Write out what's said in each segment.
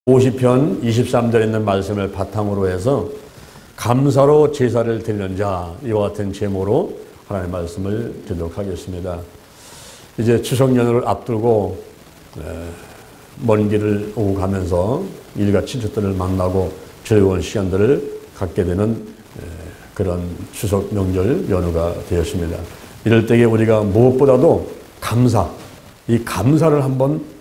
50편 23절에 있는 말씀을 바탕으로 해서 감사로 제사를 드리는 자, 이와 같은 제목으로 하나님의 말씀을 드리도록 하겠습니다. 이제 추석 연휴를 앞두고 먼 길을 오고 가면서 일가 친척들을 만나고 즐거운 시간들을 갖게 되는 그런 추석 명절 연휴가 되었습니다. 이럴 때에 우리가 무엇보다도 이 감사를 한번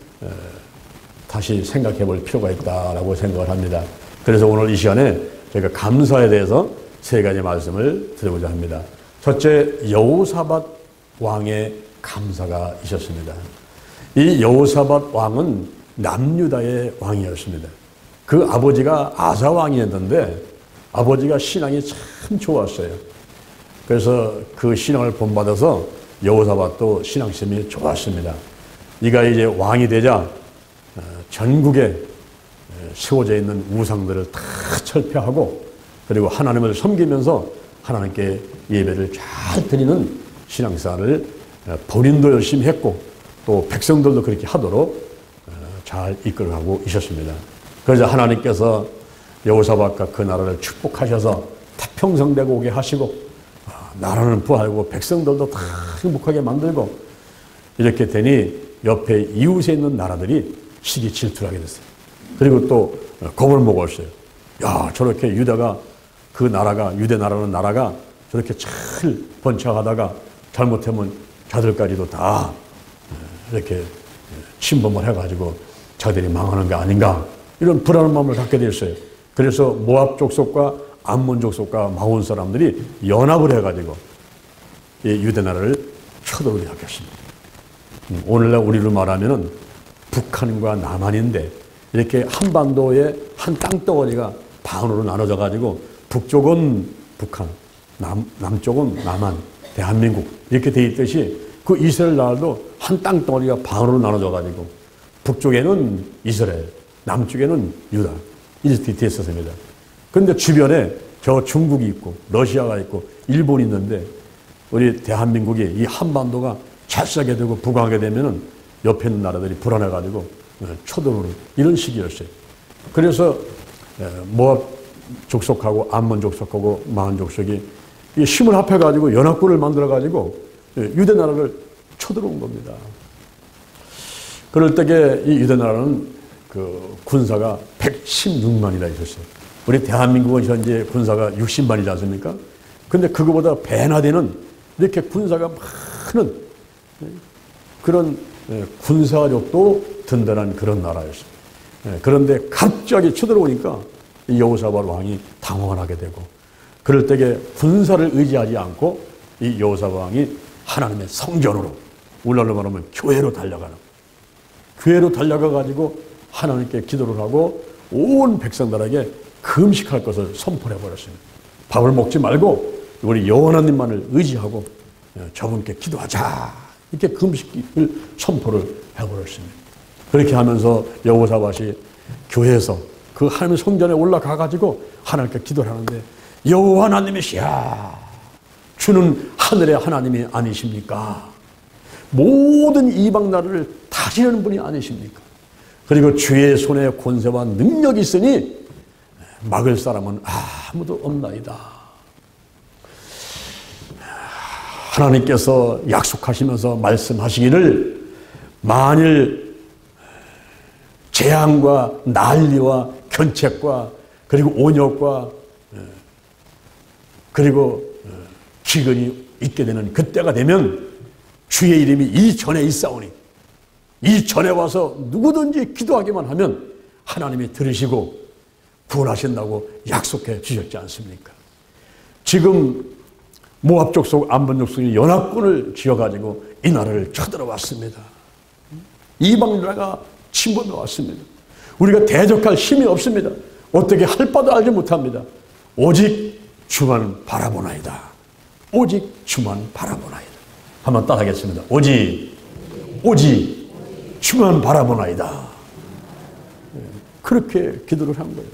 다시 생각해 볼 필요가 있다라고 생각을 합니다. 그래서 오늘 이 시간에 저희가 감사에 대해서 세 가지 말씀을 드리고자 합니다. 첫째, 여호사밧 왕의 감사가 있었습니다. 이 여호사밧 왕은 남유다의 왕이었습니다. 그 아버지가 아사 왕이었는데 아버지가 신앙이 참 좋았어요. 그래서 그 신앙을 본받아서 여호사밧도 신앙심이 좋았습니다. 이가 이제 왕이 되자 전국에 세워져 있는 우상들을 다 철폐하고 그리고 하나님을 섬기면서 하나님께 예배를 잘 드리는 신앙생활을 본인도 열심히 했고 또 백성들도 그렇게 하도록 잘 이끌어가고 있었습니다. 그래서 하나님께서 여호사밧과 그 나라를 축복하셔서 태평성되고 오게 하시고 나라는 부하고 백성들도 다 행복하게 만들고 이렇게 되니 옆에 이웃에 있는 나라들이 시기 질투를 하게 됐어요. 그리고 또 겁을 먹었어요. 야, 저렇게 유대가 그 나라가 유대 나라는 나라가 저렇게 잘 번창하다가 잘못하면 자들까지도 다 이렇게 침범을 해가지고 자들이 망하는 게 아닌가 이런 불안한 마음을 갖게 됐어요. 그래서 모압 족속과 암몬 족속과 마온 사람들이 연합을 해가지고 이 유대 나라를 쳐들어오게 하겠습니다. 오늘날 우리로 말하면은 북한과 남한인데 이렇게 한반도의 한 땅덩어리가 반으로 나눠져 가지고 북쪽은 북한, 남쪽은 남한, 대한민국 이렇게 돼 있듯이 그 이스라엘 나라도 한 땅덩어리가 반으로 나눠져 가지고 북쪽에는 이스라엘, 남쪽에는 유다 이렇게 됐었습니다. 그런데 주변에 저 중국이 있고 러시아가 있고 일본이 있는데 우리 대한민국이 이 한반도가 찰싹하게 되고 부강하게 되면은 옆에 있는 나라들이 불안해가지고 쳐들어오는 이런 시기였어요. 그래서 모압 족속하고 암몬 족속하고 마온 족속이 힘을 합해가지고 연합군을 만들어가지고 유대 나라를 쳐들어온 겁니다. 그럴 때에 이 유대 나라는 그 군사가 116만이나 있었어요. 우리 대한민국은 현재 군사가 60만이지 않습니까? 근데 그거보다 배나 되는 이렇게 군사가 많은 그런 군사력도 든든한 그런 나라였습니다. 그런데 갑자기 쳐들어오니까 이 여호사밧 왕이 당황을 하게 되고 그럴 때에 군사를 의지하지 않고 이 여호사밧 왕이 하나님의 성전으로 우리날로 말하면 교회로 달려가가지고 하나님께 기도를 하고 온 백성들에게 금식할 것을 선포해 버렸습니다. 밥을 먹지 말고 우리 여호와 하나님만을 의지하고 저분께 기도하자. 이렇게 금식을 선포를 해버렸습니다. 그렇게 하면서 여호사밧이 교회에서 그 하나님의 성전에 올라가가지고 하나님께 기도를 하는데 여호와 하나님이시야 주는 하늘의 하나님이 아니십니까? 모든 이방 나라를 다스리는 분이 아니십니까? 그리고 주의 손에 권세와 능력이 있으니 막을 사람은 아무도 없나이다. 하나님께서 약속하시면서 말씀하시기를 만일 재앙과 난리와 견책과 그리고 온역과 그리고 기근이 있게 되는 그때가 되면 주의 이름이 이 전에 있사오니 이 전에 와서 누구든지 기도하기만 하면 하나님이 들으시고 구원하신다고 약속해 주셨지 않습니까? 지금 모압 족속, 암몬 족속이 연합군을 지어가지고 이 나라를 쳐들어왔습니다. 이방 나라가 침범해 왔습니다. 우리가 대적할 힘이 없습니다. 어떻게 할 바도 알지 못합니다. 오직 주만 바라보나이다. 오직 주만 바라보나이다. 한번 따라하겠습니다. 오직 주만 바라보나이다. 그렇게 기도를 한 거예요.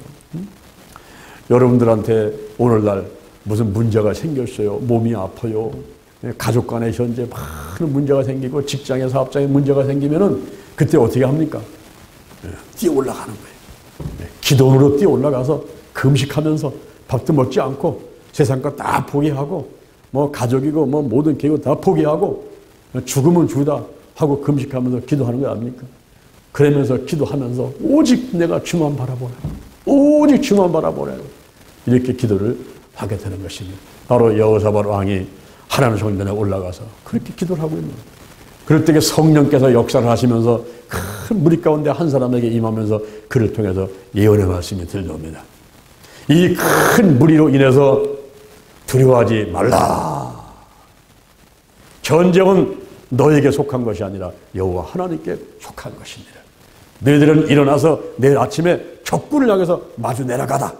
여러분들한테 오늘날 무슨 문제가 생겼어요. 몸이 아파요. 가족 간에 현재 많은 문제가 생기고 직장에 사업장에 문제가 생기면은 그때 어떻게 합니까? 뛰어 올라가는 거예요. 기도원으로 뛰어 올라가서 금식하면서 밥도 먹지 않고 세상 것 다 포기하고 뭐 가족이고 뭐 모든 계획 다 포기하고 죽으면 주다 하고 금식하면서 기도하는 거 아닙니까? 그러면서 기도하면서 오직 내가 주만 바라보라. 오직 주만 바라보라. 이렇게 기도를 하게 되는 것입니다. 바로 여호사밧 왕이 하나님 성전에 올라가서 그렇게 기도를 하고 있는 거예요. 그럴 때 성령께서 역사를 하시면서 큰 무리 가운데 한 사람에게 임하면서 그를 통해서 예언의 말씀이 들려옵니다. 이 큰 무리로 인해서 두려워하지 말라. 전쟁은 너에게 속한 것이 아니라 여호와 하나님께 속한 것입니다. 너희들은 일어나서 내일 아침에 적군을 향해서 마주 내려가다.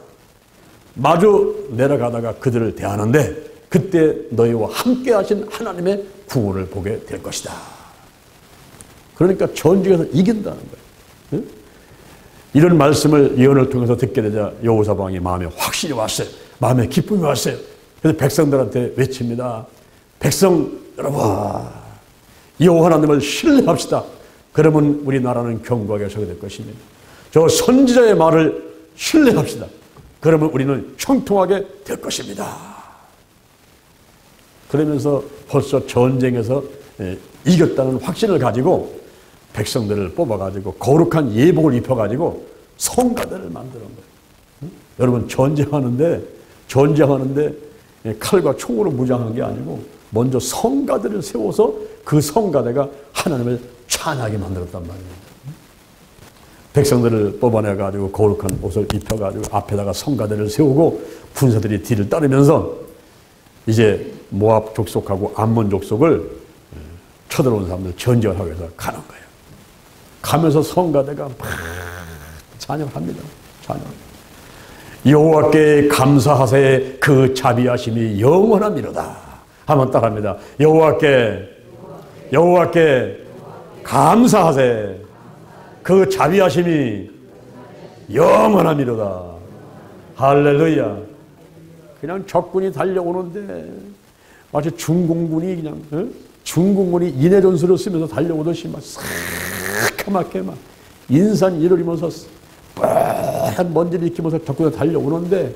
마주 내려가다가 그들을 대하는데 그때 너희와 함께 하신 하나님의 구원을 보게 될 것이다. 그러니까 전쟁에서 이긴다는 거예요. 이런 말씀을 예언을 통해서 듣게 되자 여호사밧 왕이 마음에 확신이 왔어요. 마음에 기쁨이 왔어요. 그래서 백성들한테 외칩니다. 백성 여러분, 여호와 하나님을 신뢰합시다. 그러면 우리나라는 견고하게 서게 될 것입니다. 저 선지자의 말을 신뢰합시다. 그러면 우리는 형통하게 될 것입니다. 그러면서 벌써 전쟁에서 이겼다는 확신을 가지고 백성들을 뽑아가지고 거룩한 예복을 입혀가지고 성가대를 만드는 거예요. 여러분 전쟁하는데 칼과 총으로 무장한 게 아니고 먼저 성가대를 세워서 그 성가대가 하나님을 찬양하게 만들었단 말이에요. 백성들을 뽑아내가지고 거룩한 옷을 입혀가지고 앞에다가 성가대를 세우고 군사들이 뒤를 따르면서 이제 모압 족속하고 암몬 족속을 쳐들어온 사람들 전쟁을 하기 위해서 가는 거예요. 가면서 성가대가 막 찬양합니다. 찬양. 여호와께 감사하세 그 자비하심이 영원함이로다. 한번 따라합니다. 여호와께 감사하세 그 자비하심이 영원함이로다. 할렐루야. 그냥 적군이 달려오는데 마치 중공군이 그냥 중공군이 인해전술을 쓰면서 달려오듯이 막 새카맣게 막 인산 이루리면서 뻔한 먼지를 익히면서 적군이 달려오는데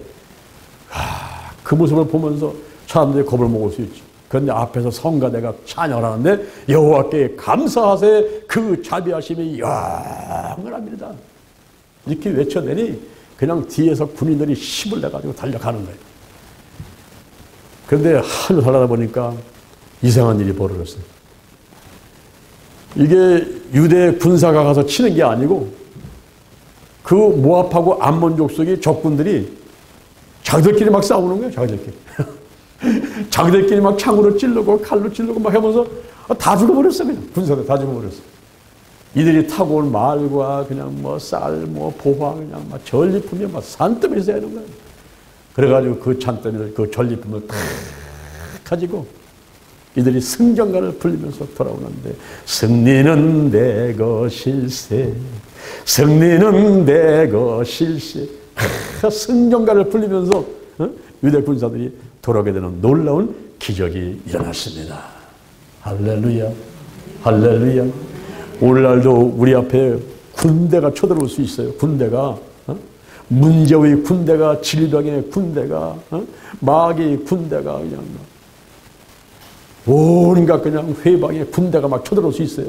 그 모습을 보면서 사람들이 겁을 먹을 수 있죠. 그런데 앞에서 성가대가 찬양을 하는데 여호와께 감사하세 그 자비하심이 영원합니다. 이렇게 외쳐내니 그냥 뒤에서 군인들이 힘을 내가지고 달려가는 거예요. 그런데 하루 살아다 보니까 이상한 일이 벌어졌어요. 이게 유대 군사가 가서 치는 게 아니고 그 모압하고 암몬 족속의 적군들이 자기들끼리 막 싸우는 거예요. 자기들끼리 막 창으로 찌르고 칼로 찌르고 막 하면서 다 죽어버렸어요. 그냥 군사들 다 죽어버렸어요. 이들이 타고 온 말과 그냥 뭐 쌀, 뭐 보화 그냥 막 전리품이 막 산더미를 써야 하는 거예요. 그래가지고 그 잔더미를 그 전리품을 탁 가지고 이들이 승전가를 불리면서 돌아오는데 승리는 내 것일세 승리는 내 것일세 승전가를 불리면서 유대 군사들이 돌아오게 되는 놀라운 기적이 일어났습니다. 할렐루야 할렐루야. 오늘날도 우리 앞에 군대가 쳐들어올 수 있어요. 군대가 문제의 군대가 질병의 군대가 마귀의 군대가 그냥 온갖 그냥 회방의 군대가 막 쳐들어올 수 있어요.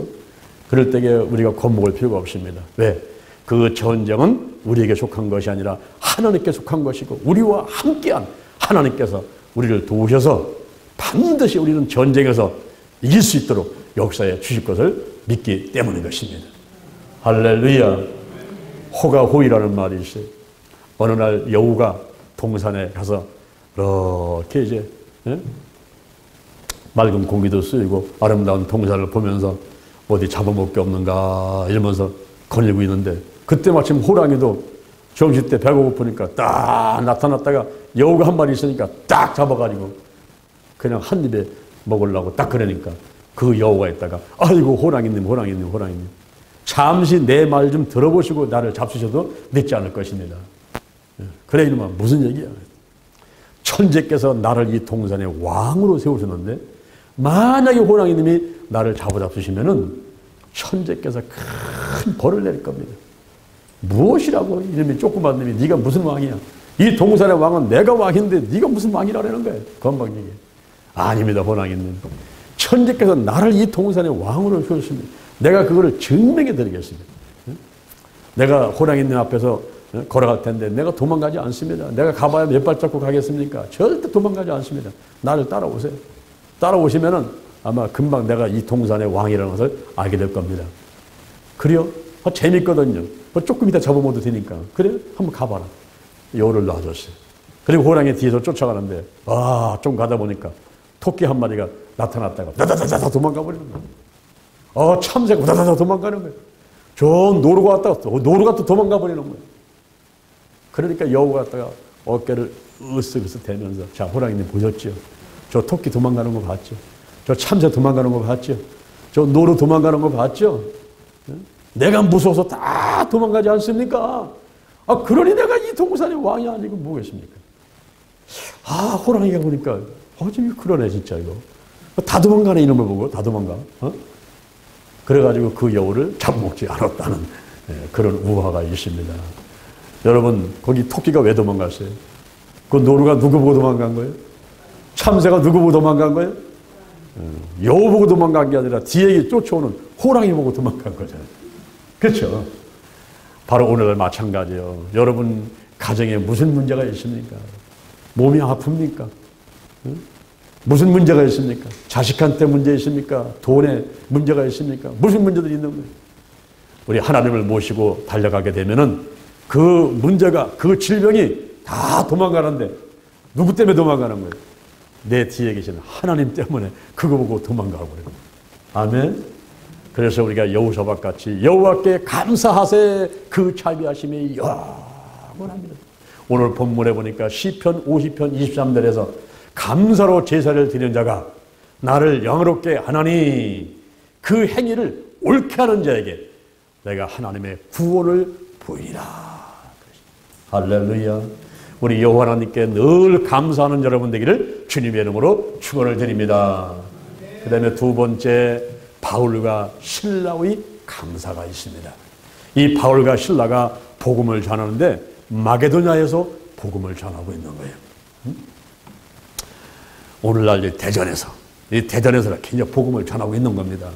그럴 때에 우리가 겁먹을 필요가 없습니다. 왜? 그 전쟁은 우리에게 속한 것이 아니라 하나님께 속한 것이고 우리와 함께한 하나님께서 우리를 도우셔서 반드시 우리는 전쟁에서 이길 수 있도록 역사에 주실 것을 믿기 때문인 것입니다. 할렐루야. 호가호이라는 말이 있어요. 어느 날 여우가 동산에 가서 이렇게 이제 맑은 공기도 쏘이고 아름다운 동산을 보면서 어디 잡아먹을 게 없는가 이러면서 거닐고 있는데 그때 마침 호랑이도 점심때 배가 고프니까 딱 나타났다가 여우가 한 마리 있으니까 딱 잡아가지고 그냥 한 입에 먹으려고 딱 그러니까 그 여우가 있다가 아이고 호랑이님 잠시 내 말 좀 들어보시고 나를 잡수셔도 늦지 않을 것입니다. 그래 이놈아 무슨 얘기야. 천재께서 나를 이 동산의 왕으로 세우셨는데 만약에 호랑이님이 나를 잡으시면은 천재께서 큰 벌을 내릴 겁니다. 무엇이라고 이놈이 조그만 놈이 네가 무슨 왕이야? 이 동산의 왕은 내가 왕인데 네가 무슨 왕이라는 거예요. 건방지게. 아닙니다. 호랑이님. 천지께서 나를 이 동산의 왕으로 세웠습니다. 내가 그거를 증명해 드리겠습니다. 내가 호랑이님 앞에서 걸어갈 텐데 내가 도망가지 않습니다. 내가 가봐야 몇 발자국 가겠습니까? 절대 도망가지 않습니다. 나를 따라오세요. 따라오시면은 아마 금방 내가 이 동산의 왕이라는 것을 알게 될 겁니다. 그래요? 재밌거든요. 조금 이따 잡아먹어도 되니까. 그래? 한번 가봐라. 여우를 놔줬어요. 그리고 호랑이 뒤에서 쫓아가는데 좀 가다 보니까 토끼 한 마리가 나타났다가 다다다다 도망가 버리는 거예요. 참새가 다다다 도망가는 거예요. 저 노루가 왔다가 노루가 또 도망가 버리는 거예요. 그러니까 여우가 왔다가 어깨를 으쓱으쓱 대면서 자, 호랑이님 보셨죠? 저 토끼 도망가는 거 봤죠? 저 참새 도망가는 거 봤죠? 저 노루 도망가는 거 봤죠? 내가 무서워서 다 도망가지 않습니까? 그러니 내가 이 동산의 왕이 아니고 뭐겠습니까? 호랑이가 보니까 그러네 진짜 이거. 다 도망가네 이놈을 보고 다 도망가. 그래가지고 그 여우를 잡아먹지 않았다는 그런 우화가 있습니다. 여러분 거기 토끼가 왜 도망갔어요? 그 노루가 누구 보고 도망간 거예요? 참새가 누구 보고 도망간 거예요? 여우 보고 도망간 게 아니라 뒤에 쫓아오는 호랑이 보고 도망간 거잖아요. 그렇죠? 바로 오늘 마찬가지예요. 여러분 가정에 무슨 문제가 있습니까? 몸이 아픕니까? 무슨 문제가 있습니까? 자식한테 문제 있습니까? 돈에 문제가 있습니까? 무슨 문제들이 있는 거예요? 우리 하나님을 모시고 달려가게 되면은 그 문제가, 그 질병이 다 도망가는데 누구 때문에 도망가는 거예요? 내 뒤에 계시는 하나님 때문에 그거 보고 도망가고 그래요. 아멘. 그래서 우리가 여호사밧같이 여호와께 감사하세 그 자비하심이 영원합니다. 오늘 본문에 보니까 시편 50편 23절에서 감사로 제사를 드리는 자가 나를 영화롭게 하나니 그 행위를 옳게 하는 자에게 내가 하나님의 구원을 보이리라. 할렐루야. 우리 여호와 하나님께 늘 감사하는 여러분 되기를 주님의 이름으로 축원을 드립니다. 그 다음에 두 번째, 바울과 실라의 감사가 있습니다. 이 바울과 실라가 복음을 전하는데 마게도냐에서 복음을 전하고 있는 거예요. 오늘날 이 대전에서 굉장히 복음을 전하고 있는 겁니다.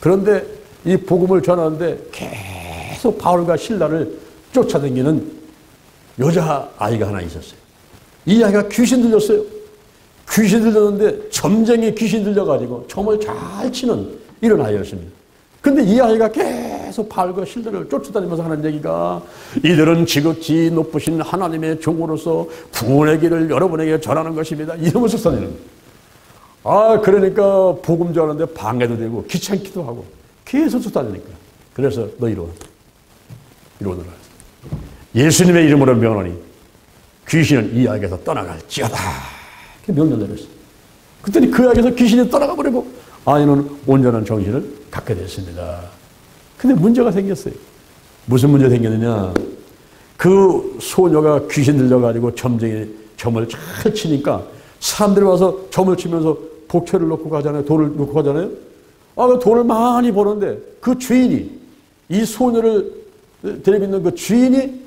그런데 이 복음을 전하는데 계속 바울과 실라를 쫓아다니는 여자아이가 하나 있었어요. 이 아이가 귀신 들렸어요. 귀신 들렸는데 점쟁이 귀신 들려가지고 점을 잘 치는 이런 아이였습니다. 근데 이 아이가 계속 바울과 실라를 쫓아다니면서 하는 얘기가 이들은 지극히 높으신 하나님의 종으로서 구원의 길을 여러분에게 전하는 것입니다. 이러면서 다니는 거예요. 그러니까 복음 전하는데 방해도 되고 귀찮기도 하고 계속 쫓아다니니까. 그래서 너 이리 오너라. 예수님의 이름으로 명하니 귀신은 이 아이에게서 떠나갈지어다. 이렇게 명령 내렸어요. 그랬더니 그 아이에게서 귀신이 떠나가 버리고 아이는 온전한 정신을 갖게 됐습니다. 근데 문제가 생겼어요. 무슨 문제 생겼느냐. 그 소녀가 귀신 들려가지고 점쟁이 점을 잘 치니까 사람들이 와서 점을 치면서 복채를 놓고 가잖아요. 돈을 놓고 가잖아요. 그 돈을 많이 버는데 그 주인이 이 소녀를 데리고 있는 그 주인이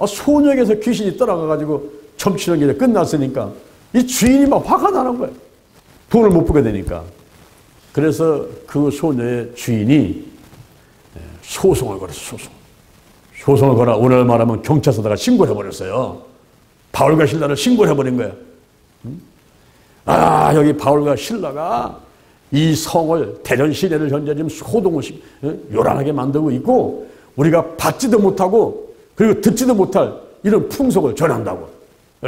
소녀에게서 귀신이 떠나가가지고 점치는 게 끝났으니까 이 주인이 막 화가 나는 거예요. 돈을 못 벌게 되니까. 그래서 그 소녀의 주인이 소송을 걸었어요. 소송을 걸어 오늘 말하면 경찰서다가 신고를 해버렸어요. 바울과 실라를 신고를 해버린 거예요. 여기 바울과 실라가 이 성을 대전 시내를 현재 지금 소동을 요란하게 만들고 있고 우리가 받지도 못하고 그리고 듣지도 못할 이런 풍속을 전한다고.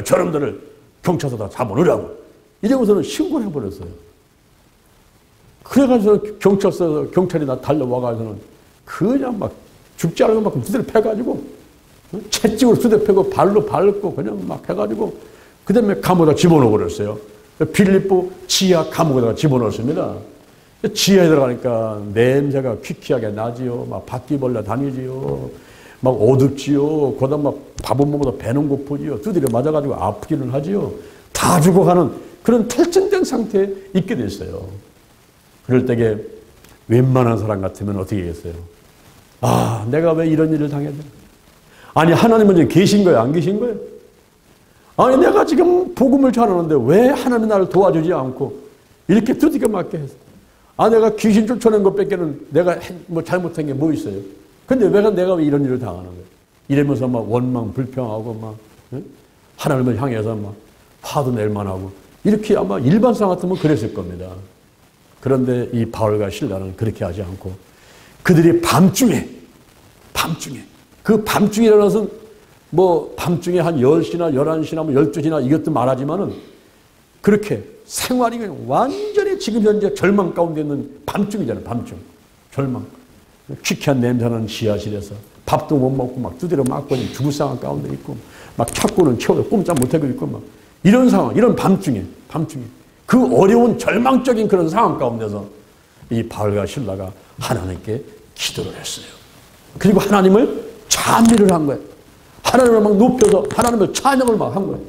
저놈들을 경찰서다 잡아놓으라고. 이러고서는 신고를 해버렸어요. 그래가지고 경찰서에서 경찰이 달려와가지고는 그냥 막 죽지 않을 만큼 두드려 패가지고 채찍으로 두드려 패고 발로 밟고 그냥 막 해가지고 그 다음에 감옥에다 집어넣어 버렸어요. 빌립보 지하 감옥에다가 집어넣었습니다. 지하에 들어가니까 냄새가 퀴퀴하게 나지요. 막 바퀴벌레 다니지요. 막 어둡지요. 거기다 막 밥은 먹어도 배는 고프지요. 두드려 맞아가지고 아프기는 하지요. 다 죽어가는 그런 탈진된 상태에 있게 됐어요. 그럴 때에 웬만한 사람 같으면 어떻게 하겠어요? 내가 왜 이런 일을 당해야 되나? 아니 하나님은 이제 계신 거예요? 안 계신 거예요? 아니 내가 지금 복음을 전하는데 왜 하나님이 나를 도와주지 않고 이렇게 두들겨 맞게 했어? 아 내가 귀신 쫓아낸 것밖에는 내가 뭐 잘못한 게 뭐 있어요? 근데 왜 내가 이런 일을 당하는 거예요? 이러면서 막 원망 불평하고 막 하나님을 향해서 막 화도 낼만 하고 이렇게 아마 일반 사람 같으면 그랬을 겁니다. 그런데 이 바울과 실라는 그렇게 하지 않고 그들이 밤중에 그 밤중에 일어나서 뭐 밤중에 한 10시나 11시나 뭐 12시나 이것도 말하지만은 그렇게 생활이 그냥 완전히 지금 현재 절망 가운데 있는 밤중이잖아요. 밤중. 절망. 퀴퀴한 냄새나는 지하실에서 밥도 못 먹고 막 두드려 맞고 죽을 상황 가운데 있고 막 찾고는 채워서 꼼짝 못하고 있고 막 이런 상황, 이런 밤중에 그 어려운 절망적인 그런 상황 가운데서 이 바울과 실라가 하나님께 기도를 했어요. 그리고 하나님을 찬미를 한 거예요. 하나님을 막 높여서 하나님을 찬양을 막 한 거예요.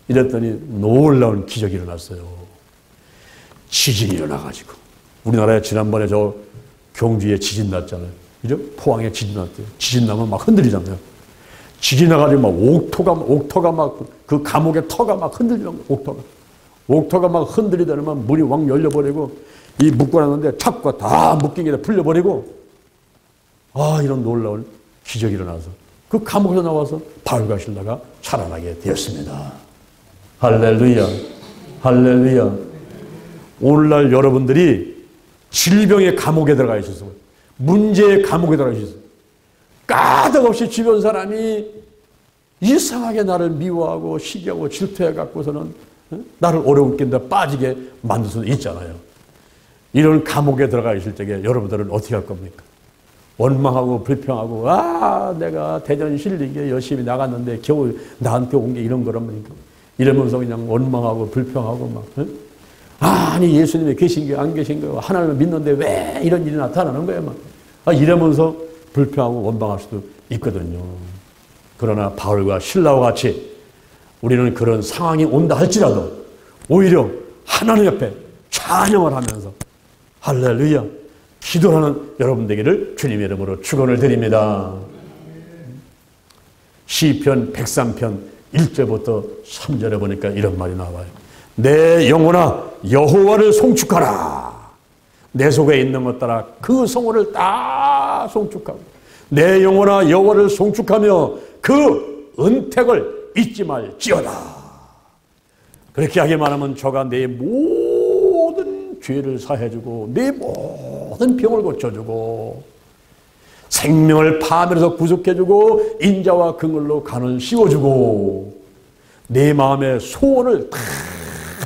이랬더니 놀라운 기적이 일어났어요. 지진이 일어나가지고 우리나라에 지난번에 저 경주에 지진 났잖아요. 그죠? 포항에 지진 났대요. 지진 나면 막 흔들리잖아요. 지진 나가지고 막 옥토가 막 그 감옥의 터가 막 흔들리는 거예요. 옥토가 막 흔들리더니만 문이 왕 열려버리고 이 묶어놨는데 착과 다 묶인 게 풀려버리고 아 이런 놀라운 기적이 일어나서 그 감옥에서 나와서 바울과 실라가 살아나게 되었습니다. 할렐루야, 할렐루야. 오늘날 여러분들이 질병의 감옥에 들어가 있어서 문제의 감옥에 들어가 있어서 까닭없이 주변 사람이 이상하게 나를 미워하고 시기하고 질투해 갖고서는 나를 어려운 길에 빠지게 만들 수도 있잖아요. 이런 감옥에 들어가 있을 적에 여러분들은 어떻게 할 겁니까? 원망하고 불평하고 아 내가 대전 실리기에 열심히 나갔는데 겨우 나한테 온 게 이런 거랍니까? 이러면서 그냥 원망하고 불평하고 막 아니 예수님이 계신 게 안 계신 거예요. 하나님을 믿는데 왜 이런 일이 나타나는 거예요? 막 이러면서 불평하고 원망할 수도 있거든요. 그러나 바울과 실라와 같이 우리는 그런 상황이 온다 할지라도 오히려 하나님 옆에 찬양을 하면서 할렐루야 기도하는 여러분 되기를 주님의 이름으로 축원을 드립니다. 시편 103편 1절부터 3절에 보니까 이런 말이 나와요. 내 영혼아 여호와를 송축하라. 내 속에 있는 것 따라 그 성호를 다 송축하고 내 영혼아 여호와를 송축하며 그 은택을 잊지 말지어다. 그렇게 하기만 하면 저가 내 모든 죄를 사해주고 내 모든 병을 고쳐주고 생명을 파멸해서 구속해주고 인자와 긍휼로 간을 씌워주고 내 마음의 소원을 다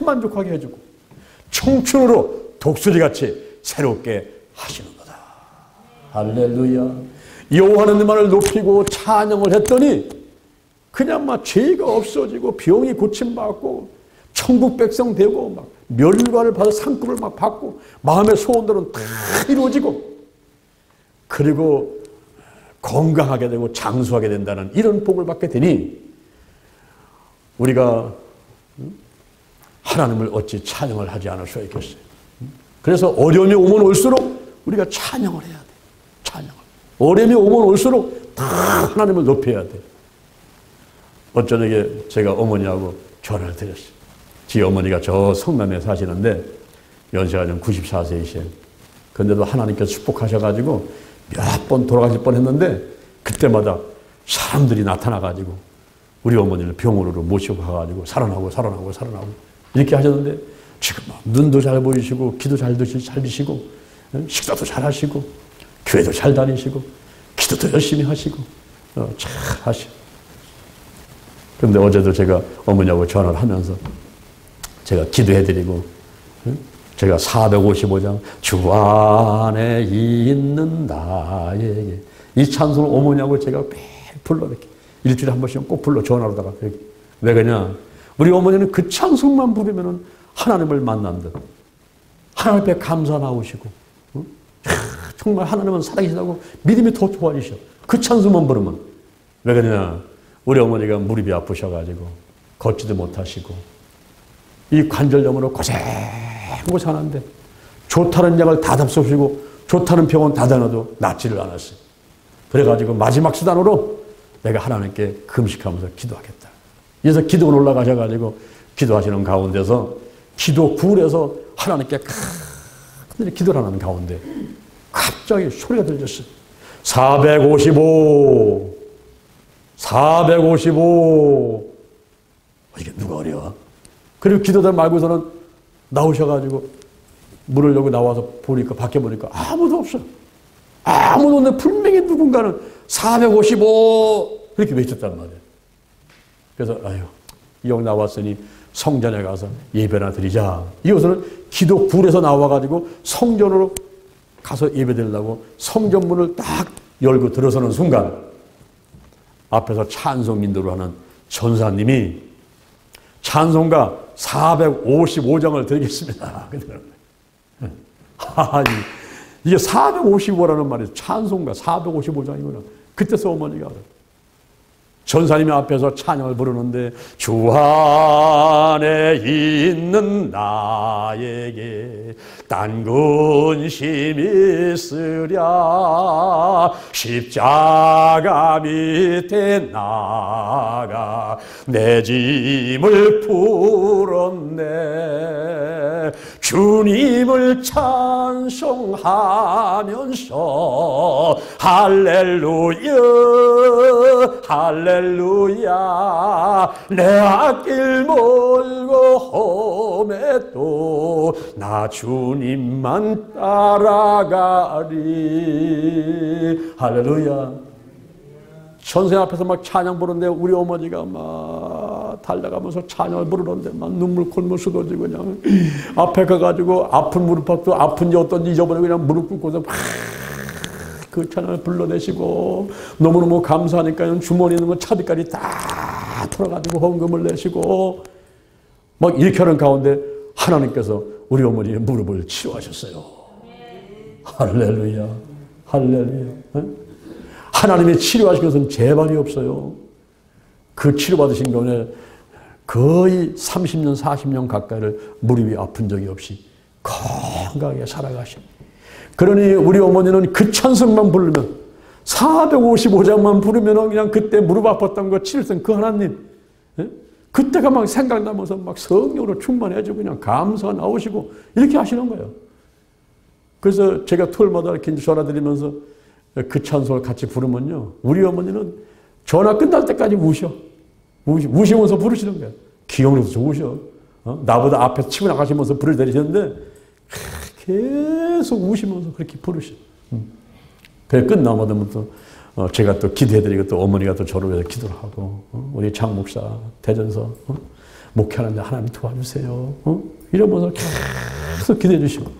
만족하게 해주고 청춘으로 독수리같이 새롭게 하시는거다. 할렐루야. 여호와 하나님만을 높이고 찬양을 했더니 그냥 막 죄가 없어지고 병이 고침받고 천국 백성 되고 막 멸관을 받아 상급을 막 받고 마음의 소원들은 다 이루어지고 그리고 건강하게 되고 장수하게 된다는 이런 복을 받게 되니 우리가 하나님을 어찌 찬양을 하지 않을 수가 있겠어요. 그래서 어려움이 오면 올수록 우리가 찬양을 해야 돼. 찬양을. 어려움이 오면 올수록 다 하나님을 높여야 돼. 어쩌게 제가 어머니하고 전화를 드렸어요. 지 어머니가 저 성남에 사시는데 연세가 좀 94세이세요. 그런데도 하나님께서 축복하셔가지고 몇 번 돌아가실 뻔했는데 그때마다 사람들이 나타나가지고 우리 어머니를 병원으로 모시고 가가지고 살아나고 이렇게 하셨는데 지금 눈도 잘 보이시고 기도 잘 드시고 식사도 잘 하시고 교회도 잘 다니시고 기도도 열심히 하시고 잘 하시고. 그런데 어제도 제가 어머니하고 전화를 하면서 제가 기도해드리고 제가 455장 주 안에 있는 나에게 이 찬송을 어머니하고 제가 매일 불러 이렇게 일주일에 한 번씩 꼭 불러 전화로다가 이렇게. 왜 그러냐? 우리 어머니는 그 찬송만 부르면은 하나님을 만난 듯 하나님 앞에 감사 나오시고 정말 하나님은 살아계시다고 믿음이 더 좋아지셔. 그 찬송만 부르면. 왜 그러냐? 우리 어머니가 무릎이 아프셔가지고 걷지도 못하시고 이 관절염으로 고생하고 사는데 좋다는 약을 다 잡수시고 좋다는 병원 다 다녀도 낫지를 않았어요. 그래가지고 마지막 수단으로 내가 하나님께 금식하면서 기도하겠다. 그래서 기도원 올라가셔가지고 기도하시는 가운데서 기도 굴에서 하나님께 큰일이 기도를 하는 가운데 갑자기 소리가 들렸어요. 455 이게 누가 어려워? 그리고 기도들 말고서는 나오셔가지고 문을 열고 나와서 보니까 밖에 보니까 아무도 없어. 아무도 없는데 분명히 누군가는 455 이렇게 외쳤단 말이에요. 그래서 아유 영 나왔으니 성전에 가서 예배나 드리자. 이것은 기도 굴에서 나와가지고 성전으로 가서 예배 드리려고 성전 문을 딱 열고 들어서는 순간 앞에서 찬송 인도를 하는 전사님이 찬송가 455장을 드리겠습니다. 이게 455라는 말이 찬송가 455장이구나. 그때서 어머니가 전사님이 앞에서 찬양을 부르는데 주 안에 있는 나에게 딴 근심이 있으랴 십자가 밑에 나가 내 짐을 풀었네 주님을 찬송하면서 할렐루야 할렐루야 내 앞길 멀고 험해도 나 주님만 따라가리 할렐루야. 선생 앞에서 막 찬양 부르는데 우리 어머니가 막 달려가면서 찬양을 부르는데 막 눈물 콧물 쏟아지고 그냥 앞에 가가지고 아픈 무릎팍도 아픈지 어떤지 잊어버리고 그냥 무릎 꿇고서 그 찬양을 불러내시고 너무너무 감사하니까 주머니에 있는 거 차비까지 다 털어가지고 헌금을 내시고 막 이렇게 하는 가운데 하나님께서 우리 어머니의 무릎을 치료하셨어요. 할렐루야 할렐루야. 하나님이 치료하신 것은 재발이 없어요. 그 치료받으신 거는 거의 30년 40년 가까이를 무릎이 아픈 적이 없이 건강하게 살아가신. 그러니 우리 어머니는 그 찬송만 부르면 455장만 부르면 그냥 그때 무릎 아팠던 거 치료했던 그 하나님 그때가 막 생각나면서 막 성령으로 충만해지고 그냥 감사가 나오시고 이렇게 하시는 거예요. 그래서 제가 토요일마다 이렇게 전화드리면서 그 찬송을 같이 부르면요 우리 어머니는 전화 끝날 때까지 우시면서 부르시는 거예요. 기억력도 좋으셔. 나보다 앞에서 치고 나가시면서 불을 내리셨는데 계속 우시면서 그렇게 부르셔. 그래 끝나면 또 제가 또 기도해드리고 또 어머니가 또 저를 위해서 기도를 하고 우리 장 목사 대전서 목회하는데 하나님 도와주세요. 이러면서 계속 기도해 주시고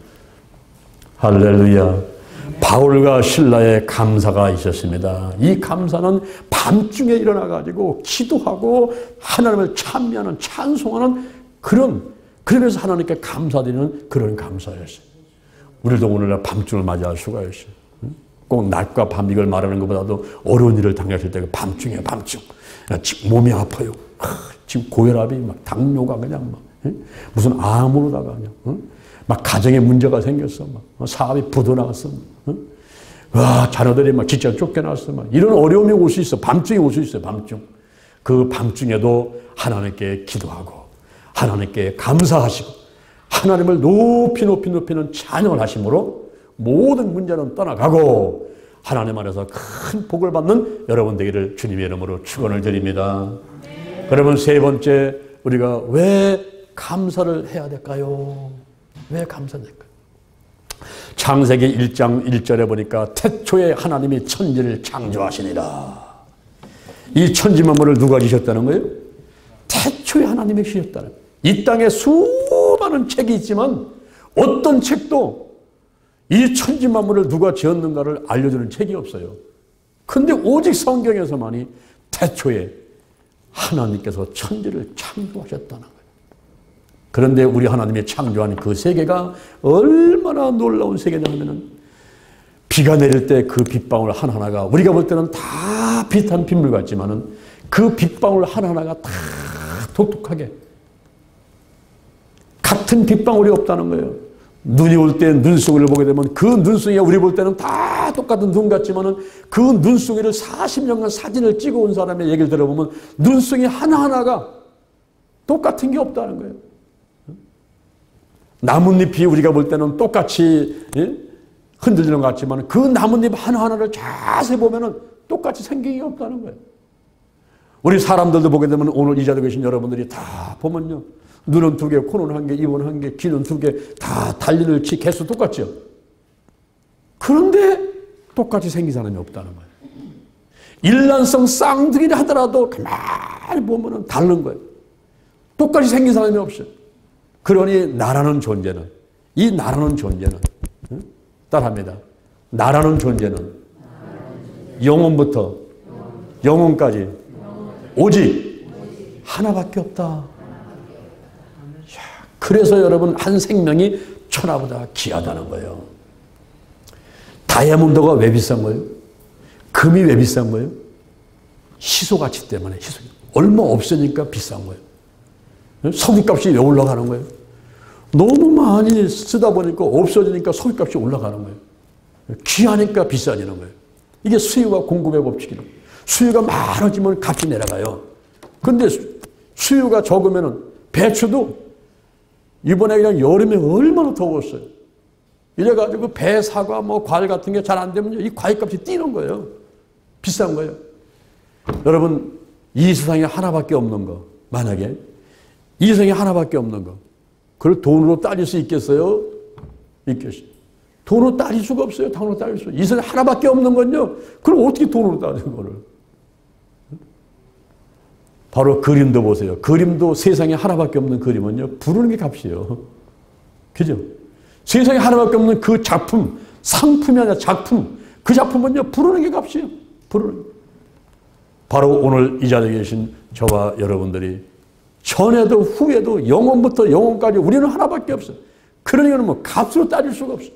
할렐루야. 바울과 신라의 감사가 있었습니다. 이 감사는 밤중에 일어나가지고 기도하고 하나님을 찬미하는 찬송하는 그러면서 하나님께 감사드리는 그런 감사였어요. 우리도 오늘날 밤중을 맞이할 수가 있어요. 꼭 낮과 밤 이걸 말하는 것보다도 어려운 일을 당하실 때가 밤중이에요. 밤중. 지금 몸이 아파요. 지금 고혈압이 막 당뇨가 그냥 막 무슨 암으로다가 그냥 막 가정에 문제가 생겼어. 막 사업이 부도나갔어. 와 자녀들이 막 직장 쫓겨났어. 막 이런 어려움이 올 수 있어. 밤중에 올 수 있어요. 밤중. 그 밤중에도 하나님께 기도하고 하나님께 감사하시고 하나님을 높이는 찬양을 하심으로 모든 문제는 떠나가고 하나님 안에서 큰 복을 받는 여러분 되기를 주님의 이름으로 축원을 드립니다. 그러면 세 번째 우리가 왜 감사를 해야 될까요? 왜 감사될까요? 창세기 1장 1절에 보니까 태초에 하나님이 천지를 창조하시니라. 이 천지 만물을 누가 지셨다는 거예요? 태초에 하나님이 지셨다는 거예요. 이 땅에 수많은 책이 있지만 어떤 책도 이 천지 만물을 누가 지었는가를 알려주는 책이 없어요. 근데 오직 성경에서만이 태초에 하나님께서 천지를 창조하셨다는 거예요. 그런데 우리 하나님이 창조한 그 세계가 얼마나 놀라운 세계냐면은 비가 내릴 때 그 빗방울 하나하나가 우리가 볼 때는 다 비슷한 빗물 같지만은 그 빗방울 하나하나가 다 독특하게 같은 빗방울이 없다는 거예요. 눈이 올 때 눈송이를 보게 되면 그 눈송이가 우리 볼 때는 다 똑같은 눈 같지만은 그 눈송이를 40년간 사진을 찍어 온 사람의 얘기를 들어보면 눈송이 하나하나가 똑같은 게 없다는 거예요. 나뭇잎이 우리가 볼 때는 똑같이 흔들리는 것 같지만 그 나뭇잎 하나하나를 자세히 보면은 똑같이 생긴 게 없다는 거예요. 우리 사람들도 보게 되면 오늘 이 자리에 계신 여러분들이 다 보면요. 눈은 2개, 코는 1개, 입은 1개, 귀는 2개, 다 달리는 개수 똑같죠. 그런데 똑같이 생긴 사람이 없다는 거예요. 일란성 쌍둥이를 하더라도 가만히 보면은 다른 거예요. 똑같이 생긴 사람이 없어요. 그러니 나라는 존재는, 이 나라는 존재는, 따라합니다. 나라는 존재는 영혼부터 영혼까지 오직 하나밖에 없다. 그래서 여러분 한 생명이 천하보다 귀하다는 거예요. 다이아몬드가 왜 비싼 거예요? 금이 왜 비싼 거예요? 희소가치 때문에. 희소. 얼마 없으니까 비싼 거예요. 석유값이 왜 올라가는 거예요? 너무 많이 쓰다 보니까 없어지니까 석유값이 올라가는 거예요. 귀하니까 비싸지는 거예요. 이게 수요와 공급의 법칙이에요. 수요가 많아지면 값이 내려가요. 근데 수요가 적으면 배추도 이번에 그냥 여름에 얼마나 더웠어요. 이래가지고 배, 사과, 뭐 과일 같은 게 잘 안 되면 이 과일값이 뛰는 거예요. 비싼 거예요. 여러분, 이 세상에 하나밖에 없는 거, 만약에 이 세상에 하나밖에 없는 거, 그걸 돈으로 따질 수 있겠어요? 있겠어요. 돈으로 따질 수가 없어요. 돈으로 따질 수. 이 세상에 하나밖에 없는 건요. 그럼 어떻게 돈으로 따지는 거를? 바로 그림도 보세요. 그림도 세상에 하나밖에 없는 그림은요. 부르는 게 값이에요. 그죠? 세상에 하나밖에 없는 그 작품, 상품이 아니라 작품, 그 작품은요. 부르는 게 값이에요. 부르는. 바로 오늘 이 자리에 계신 저와 여러분들이 전에도 후에도 영혼부터 영혼까지 우리는 하나밖에 없어요. 그러니까 뭐 값으로 따질 수가 없어요.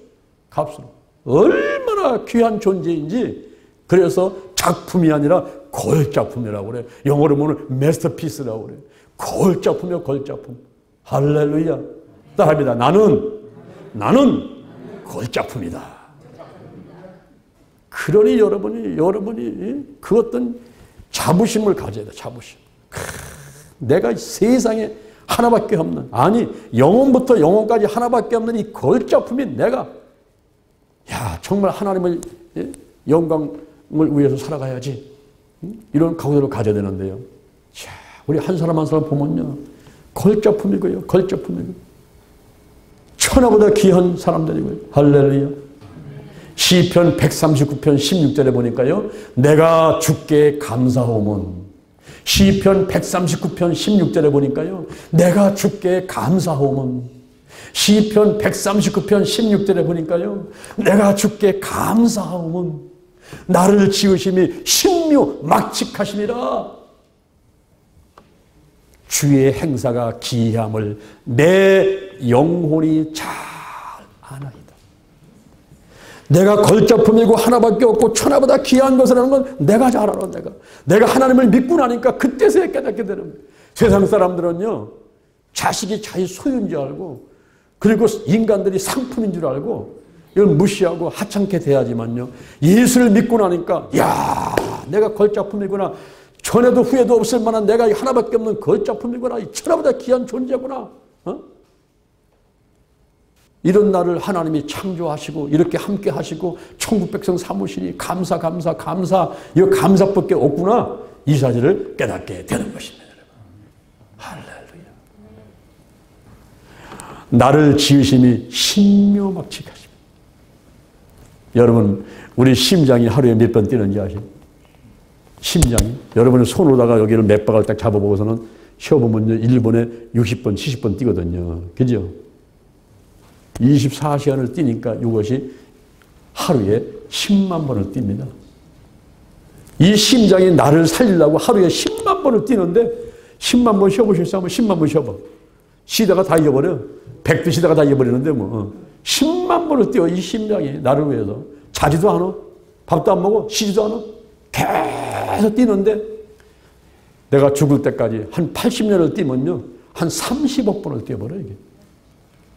값으로. 얼마나 귀한 존재인지. 그래서 작품이 아니라 걸작품이라고 그래요. 영어로 보면 마스터피스라고 그래요. 걸작품이요, 걸작품. 할렐루야. 따라합니다. 나는 걸작품이다. 그러니 여러분이 그 어떤 자부심을 가져야 돼, 자부심. 내가 세상에 하나밖에 없는, 아니, 영혼부터 영혼까지 하나밖에 없는 이 걸작품이 내가, 야, 정말 하나님을, 영광을 위해서 살아가야지. 이런 각오를 가져야 되는데요. 자, 우리 한 사람 한 사람 보면요. 걸작품이고요. 걸작품이고요. 천하보다 귀한 사람들이고요. 할렐루야. 시편 139편 16절에 보니까요. 내가 주께 감사하오면. 시편 139편 16절에 보니까요. 내가 주께 감사하오면. 시편 139편 16절에 보니까요. 내가 주께 감사하오면. 나를 지으심이 신묘막측하심이라. 주의 행사가 기이함을 내 영혼이 잘 아나이다. 내가 걸작품이고 하나밖에 없고 천하보다 귀한 것이라는 건 내가 잘 알아. 내가 하나님을 믿고 나니까 그때서야 깨닫게 되는 거예요. 세상 사람들은요. 자식이 자기 소유인 줄 알고 그리고 인간들이 상품인 줄 알고 이걸 무시하고 하찮게 대하지만요. 예수를 믿고 나니까 야, 내가 걸작품이구나. 전에도 후에도 없을 만한 내가 하나밖에 없는 걸작품이구나. 이 천하보다 귀한 존재구나. 이런 날을 하나님이 창조하시고 이렇게 함께 하시고 천국 백성 삼으시니 감사 이거 감사밖에 없구나. 이 사실을 깨닫게 되는 것입니다. 할렐루야. 나를 지으심이 신묘막측하십니다. 여러분, 우리 심장이 하루에 몇 번 뛰는지 아십니까? 심장이. 여러분의 손으로다가 여기를 몇 박을 딱 잡아보고서는 쉬어보면요. 1분에 60번, 70번 뛰거든요. 그죠? 24시간을 뛰니까 이것이 하루에 10만 번을 뜁니다. 이 심장이 나를 살리려고 하루에 10만 번을 뛰는데 10만 번 쉬어보실 사람은 10만 번 쉬어봐. 쉬다가 다 잊어버려. 100도 쉬다가 다 잊어버리는데 뭐. 10만 번을 뛰어 이 심장이 나를 위해서. 자지도 않아. 밥도 안 먹어. 쉬지도 않아. 계속 뛰는데 내가 죽을 때까지 한 80년을 뛰면요. 한 30억 번을 뛰어버려 이게.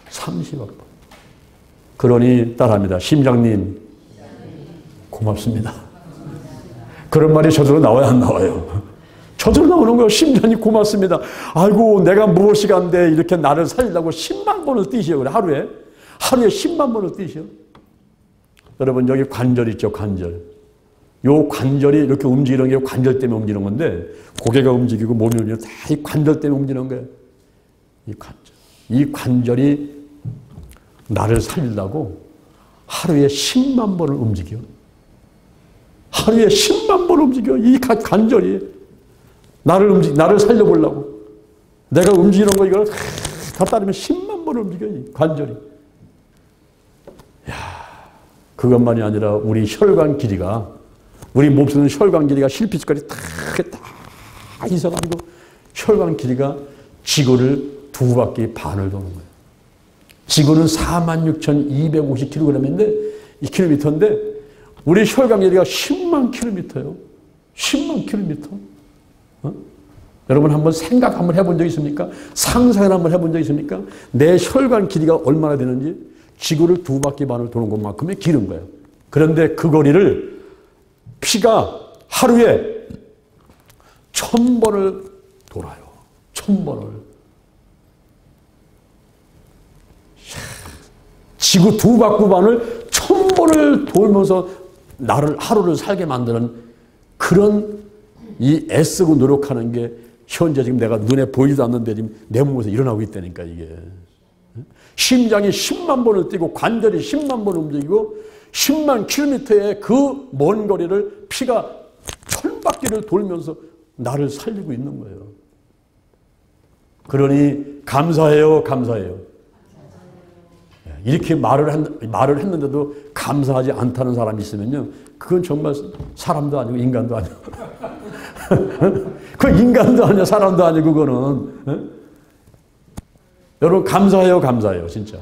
30억 번. 그러니 따라합니다. 심장님, 고맙습니다. 그런 말이 저절로 나와야 안 나와요? 저절로 나오는 거예요. 심장님 고맙습니다. 아이고 내가 무엇이 간데 이렇게 나를 살리려고 10만 번을 뛰시오. 그래 하루에 10만 번을 뛰시오. 여러분 여기 관절 있죠. 관절. 요 관절이 이렇게 움직이는 게 관절 때문에 움직이는 건데 고개가 움직이고 몸이 움직이는 다 이 관절 때문에 움직이는 거예요. 이 관절이 나를 살리려고 하루에 10만 번을 움직여. 하루에 10만 번을 움직여. 이 관절이 나를 살려보려고. 내가 움직이는 거 이걸 다 따르면 10만 번을 움직여. 이 관절이. 야, 그것만이 아니라 우리 혈관 길이가 우리 몸속에 혈관 길이가 실핏줄까지 다 있어가지고 혈관 길이가 지구를 2바퀴 반을 도는 거예요. 지구는 46,250km인데 이 킬로미터인데 우리 혈관 길이가 10만 킬로미터예요. 10만 킬로미터. 여러분 한번 생각 한번 해본 적 있습니까? 상상을 한번 해본 적 있습니까? 내 혈관 길이가 얼마나 되는지 지구를 2바퀴 반을 도는 것만큼의 길은 거예요. 그런데 그 거리를 피가 하루에 1000번을 돌아요. 1000번을. 지구 2바퀴 반을 1000번을 돌면서 나를 하루를 살게 만드는 그런 이 애쓰고 노력하는 게 현재 지금 내가 눈에 보이지도 않는데 지금 내 몸에서 일어나고 있다니까 이게. 심장이 10만 번을 뛰고 관절이 10만 번 움직이고 10만 킬로미터의 그 먼 거리를 피가 1000바퀴를 돌면서 나를 살리고 있는 거예요. 그러니 감사해요, 감사해요. 이렇게 말을 했는데도 감사하지 않다는 사람이 있으면요, 그건 정말 사람도 아니고 인간도 아니고. 그 인간도 아니야, 사람도 아니고, 그거는. 여러분, 감사해요, 감사해요, 진짜.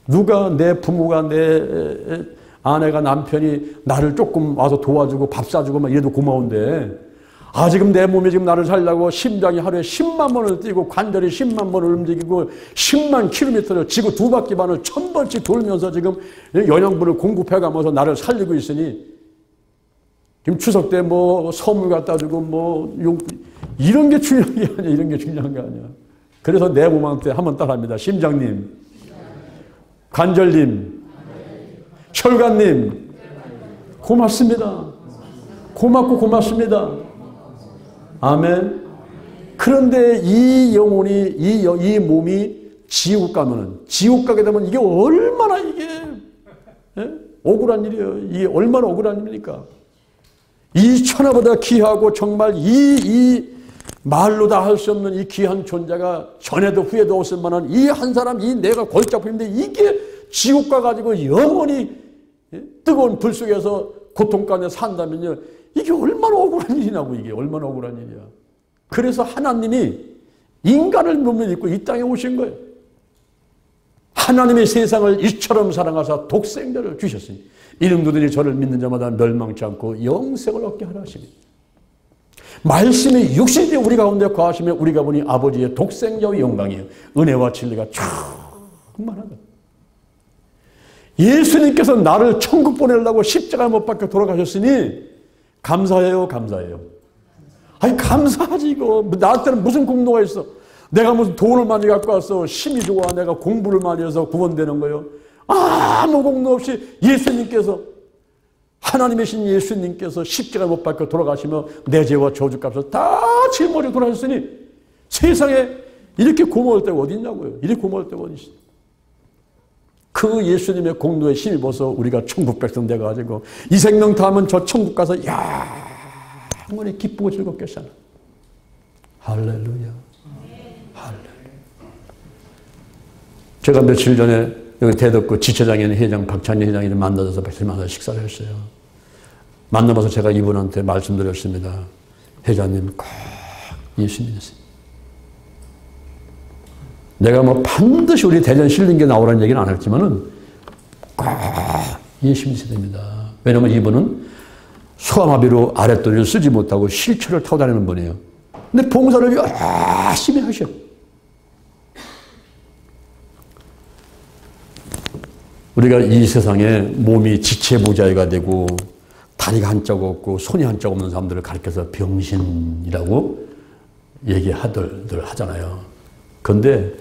누가 내 부모가 내 아내가 남편이 나를 조금 와서 도와주고 밥 사주고 막 이래도 고마운데, 지금 내 몸이 지금 나를 살려고 심장이 하루에 10만 번을 뛰고 관절이 10만 번을 움직이고 10만 킬로미터를 지구 2바퀴 반을 1000번씩 돌면서 지금 영양분을 공급해가면서 나를 살리고 있으니 지금 추석 때 뭐 선물 갖다 주고 뭐 이런 게 중요한 게 아니야. 이런 게 중요한 게 아니야. 그래서 내 몸한테 한번 따라합니다. 심장님, 관절님, 혈관님, 고맙습니다. 고맙고 고맙습니다. 아멘. 그런데 이 영혼이, 이 몸이 지옥 가면은, 지옥 가게 되면 이게 얼마나 이게, 억울한 일이에요. 이게 얼마나 억울한 일입니까? 이 천하보다 귀하고 정말 이 말로 다 할 수 없는 이 귀한 존재가 전에도 후에도 없을 만한 이 한 사람, 이 내가 골짜기인데 이게 지옥 가가지고 영원히 뜨거운 불 속에서 고통 가운데 산다면요. 이게 얼마나 억울한 일이냐고, 이게 얼마나 억울한 일이야. 그래서 하나님이 인간을 몸에 입고 이 땅에 오신 거예요. 하나님의 세상을 이처럼 사랑하사 독생자를 주셨으니 이는 누구든지 저를 믿는 자마다 멸망치 않고 영생을 얻게 하라 하십니다. 말씀이 육신이 우리 가운데 거하시며 우리가 보니 아버지의 독생자의 영광이에요. 은혜와 진리가 충만하다. 예수님께서 나를 천국 보내려고 십자가에 못 박혀 돌아가셨으니 감사해요, 감사해요. 아니, 감사하지, 이거. 나한테는 무슨 공로가 있어? 내가 무슨 돈을 많이 갖고 왔어. 힘이 좋아. 내가 공부를 많이 해서 구원되는 거예요. 아무 공로 없이 예수님께서, 하나님이신 예수님께서 십자가에 못 박혀 돌아가시며 내 죄와 저주값을 다 짊어지고 돌아가셨으니 세상에 이렇게 고마울 때가 어디 있냐고요. 이렇게 고마울 때가 어디 있어. 그 예수님의 공로에 힘입어서 우리가 천국 백성 돼가지고 이 생명 다음은 저 천국 가서 영원히 기쁘고 즐겁게 사는. 할렐루야. 할렐루야. 제가 며칠 전에 여기 대덕구 지체장에 있는 회장 박찬희 회장이를 만나서 만나서 식사를 했어요. 만나면서 제가 이분한테 말씀드렸습니다. 회장님 꼭 예수 믿으세요. 내가 뭐 반드시 우리 대전 실린계 나오라는 얘기는 안 했지만은 꼭 예수 믿으셔야 됩니다. 왜냐면 이분은 소아마비로 아랫도리를 쓰지 못하고 실추를 타고 다니는 분이에요. 근데 봉사를 열심히 하셔. 우리가 이 세상에 몸이 지체부자가 되고 다리가 한쪽 없고 손이 한쪽 없는 사람들을 가리켜서 병신이라고 얘기하들 하잖아요. 그런데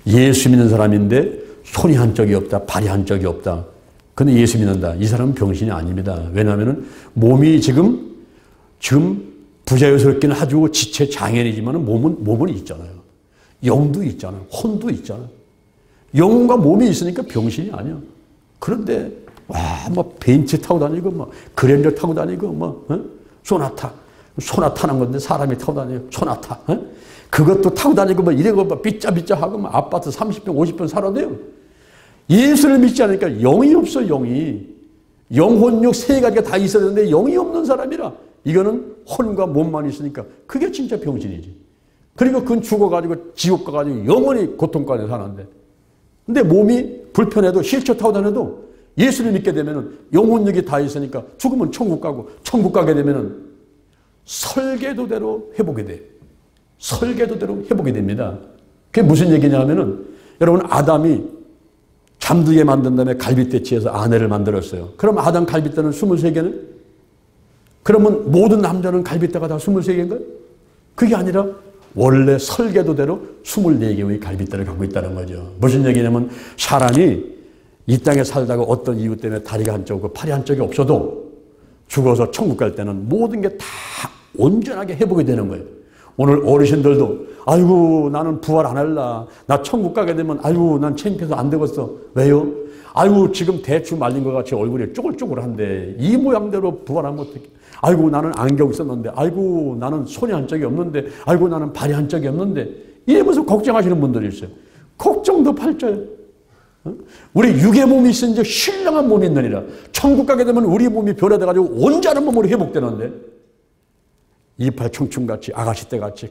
예수 믿는 사람인데 손이 한쪽이 없다, 발이 한쪽이 없다. 근데 예수 믿는다. 이 사람은 병신이 아닙니다. 왜냐하면 몸이 지금 부자유스럽기는 아주 지체 장애이지만 몸은 있잖아요. 영도 있잖아요. 혼도 있잖아요. 영과 몸이 있으니까 병신이 아니야. 그런데 뭐 벤츠 타고 다니고 뭐 그랜저 타고 다니고 뭐 소나타 타는 건데 사람이 타고 다니고 소나타 그것도 타고 다니고 뭐 이래고 뭐 삐짜삐짜 하고 뭐 아파트 30평 50평 살아도요. 예수를 믿지 않으니까 영이 없어. 영이 영혼육 세 가지가 다 있어야 되는데 영이 없는 사람이라 이거는 혼과 몸만 있으니까 그게 진짜 병신이지. 그리고 그건 죽어가지고 지옥 가가지고 영원히 고통가운데 사는데 근데 몸이 불편해도 휠체어 타고 다녀도 예수를 믿게 되면 영혼력이 다 있으니까 죽으면 천국 가고 천국 가게 되면 설계도대로 회복이 돼. 설계도대로 회복이 됩니다. 그게 무슨 얘기냐면은 여러분 아담이 잠들게 만든 다음에 갈빗대치에서 아내를 만들었어요. 그럼 아담 갈빗대는 23개는? 그러면 모든 남자는 갈빗대가 다 23개인가요? 그게 아니라 원래 설계도대로 24개의 갈빗대를 갖고 있다는 거죠. 무슨 얘기냐면 사람이 이 땅에 살다가 어떤 이유 때문에 다리가 한쪽이고 팔이 한쪽이 없어도 죽어서 천국 갈 때는 모든 게 다 온전하게 회복이 되는 거예요. 오늘 어르신들도 아이고 나는 부활 안 할라. 나 천국 가게 되면 아이고 난 창피해서 안 되겠어. 왜요? 아이고 지금 대추 말린 것 같이 얼굴이 쪼글쪼글한데 이 모양대로 부활하면 어떡해. 아이고 나는 안경 썼는데 아이고 나는 손이 한쪽이 없는데 아이고 나는 발이 한쪽이 없는데 이러면서 걱정하시는 분들이 있어요. 걱정도 팔자요. 우리 육의 몸이 있으니 신령한 몸이 있느니라. 천국 가게 되면 우리 몸이 변화돼가지고 온전한 몸으로 회복되는데 이빨 청춘같이 아가씨 때같이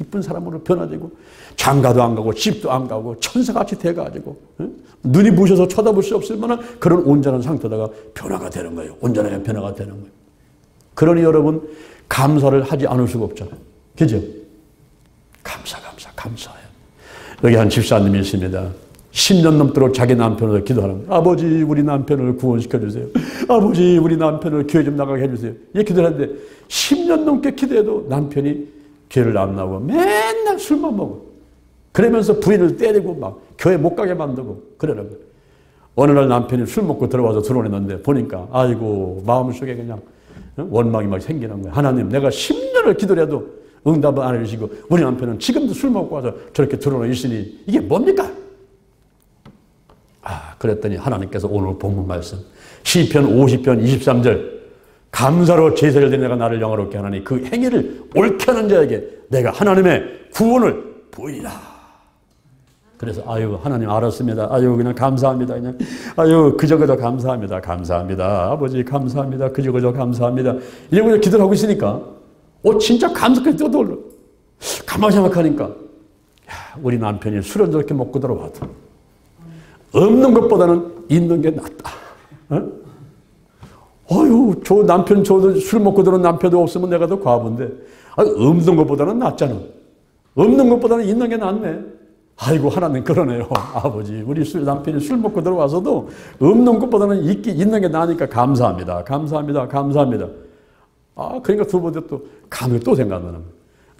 이쁜 사람으로 변화되고 장가도 안 가고 집도 안 가고 천사같이 돼가지고 눈이 부셔서 쳐다볼 수 없을 만한 그런 온전한 상태다가 변화가 되는 거예요. 온전하게 변화가 되는 거예요. 그러니 여러분 감사를 하지 않을 수가 없잖아요. 그죠? 감사해요. 여기 한 집사님이 있습니다. 10년 넘도록 자기 남편을 기도하는 거예요. 아버지 우리 남편을 구원시켜주세요. 아버지 우리 남편을 교회 좀 나가게 해주세요. 이렇게 기도하는데 10년 넘게 기도해도 남편이 교회를 안 나오고 맨날 술만 먹어. 그러면서 부인을 때리고 막 교회 못 가게 만들고 그러는 거예요. 어느 날 남편이 술 먹고 들어와서 들어오는데 보니까 아이고 마음속에 그냥 원망이 막 생기는 거예요. 하나님 내가 10년을 기도해도 응답을 안 해주시고 우리 남편은 지금도 술 먹고 와서 저렇게 들어오고 있으니 이게 뭡니까? 그랬더니 하나님께서 오늘 본문 말씀 시편 50편 23절 감사로 제사를 드린 내가 나를 영화롭게 하나니 그 행위를 옳게 하는 자에게 내가 하나님의 구원을 보이라. 그래서 아유 하나님 알았습니다. 아유 그냥 감사합니다. 그냥 아유 그저 감사합니다. 감사합니다. 아버지 감사합니다. 그저 감사합니다. 이러고 기도를 하고 있으니까 진짜 감사까지 떠올라. 가만히 생각하니까 우리 남편이 술을 저렇게 먹고 들어와도 없는 것보다는 있는 게 낫다. 어휴, 저 남편, 저도 술 먹고 들어온 남편도 없으면 내가 더 과부인데, 없는 것보다는 낫잖아. 없는 것보다는 있는 게 낫네. 아이고, 하나님 그러네요. 아버지, 우리 남편이 술 먹고 들어와서도 없는 것보다는 있는 게 나으니까 감사합니다. 그러니까 두 번째 또, 감이 또 생각나는 거예요.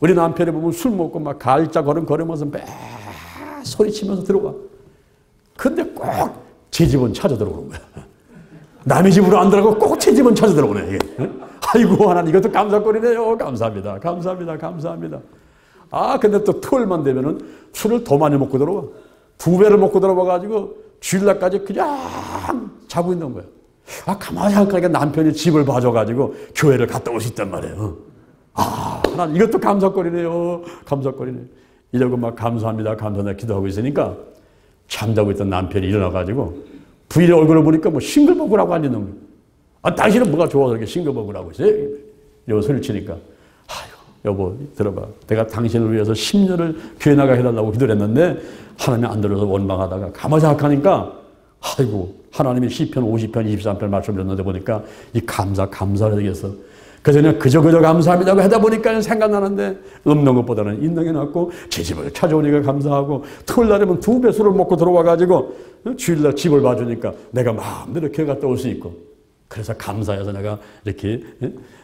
우리 남편이 보면 술 먹고 막 갈자 걸으면서 매 소리치면서 들어와. 근데 꼭 제 집은 찾아 들어오는 거야. 남의 집으로 안 들어가고 꼭 제 집은 찾아 들어오네. 이게. 아이고 하나님 이것도 감사거리네요. 감사합니다. 근데 또 토요일만 되면은 술을 더 많이 먹고 들어와. 2배를 먹고 들어와가지고 주일날까지 그냥 자고 있는 거야. 가만히 생각하니까 남편이 집을 봐줘가지고 교회를 갔다 올 수 있단 말이에요. 하나님 이것도 감사거리네요. 이러고 막 감사합니다 기도하고 있으니까 잠자고 있던 남편이 일어나가지고 부인의 얼굴을 보니까 뭐 싱글벙글하고 앉는 거예요. 당신은 뭐가 좋아서 이렇게 싱글벙글하고 있어요? 여보 소리를 치니까 여보 들어봐. 내가 당신을 위해서 10년을 교회 나가게 해달라고 기도를 했는데 하나님이 안 들어서 원망하다가 가만히 생각하니까 하나님이 시편 50편 23편 말씀드렸는데 보니까 이 감사를 되겠어. 그래서 그냥 그저 감사합니다고 하다 보니까 생각나는데 없는 것보다는 있는 게 낫고 제 집을 찾아오니까 감사하고 토요일날이면 2배 술을 먹고 들어와가지고 주일날 집을 봐주니까 내가 마음대로 교회 갔다 올 수 있고 그래서 감사해서 내가 이렇게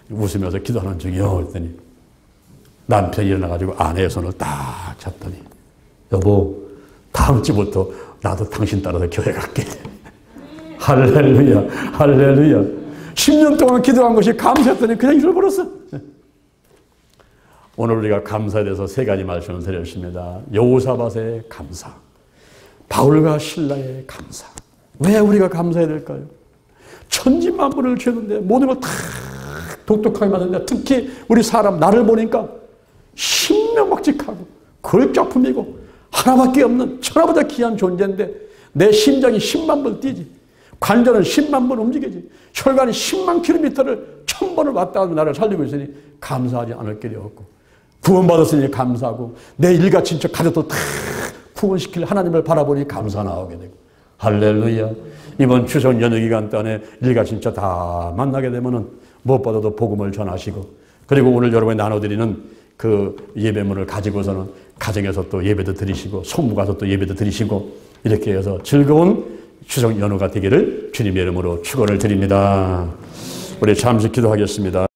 웃으면서 기도하는 중이요. 그랬더니 남편이 일어나가지고 아내의 손을 딱 잡더니 여보 다음 주부터 나도 당신 따라서 교회 갈게. 할렐루야 할렐루야. 10년 동안 기도한 것이 감사했더니 그냥 잃어버렸어. 오늘 우리가 감사에 대해서 3가지 말씀을 드렸습니다. 여호사밧의 감사, 바울과 신라의 감사. 왜 우리가 감사해야 될까요? 천지만물을 죄는데 모든 걸 다 독특하게 만드는데 특히 우리 사람 나를 보니까 신명막직하고 걸작품이고 하나밖에 없는 천하보다 귀한 존재인데 내 심장이 10만 번 뛰지. 관절은 10만 번 움직이지. 혈관이 10만 킬로미터를 1000번을 왔다 가면 나를 살리고 있으니 감사하지 않을 길이 없고 구원받았으니 감사하고 내 일가친척 가족도 다 구원시킬 하나님을 바라보니 감사 나오게 되고 할렐루야. 이번 추석 연휴 기간 동안에 일가친척 다 만나게 되면은 무엇보다도 복음을 전하시고 그리고 오늘 여러분이 나눠드리는 그 예배문을 가지고서는 가정에서 또 예배도 드리시고 소모 가서 또 예배도 드리시고 이렇게 해서 즐거운 추석 연휴가 되기를 주님의 이름으로 축원을 드립니다. 우리 잠시 기도하겠습니다.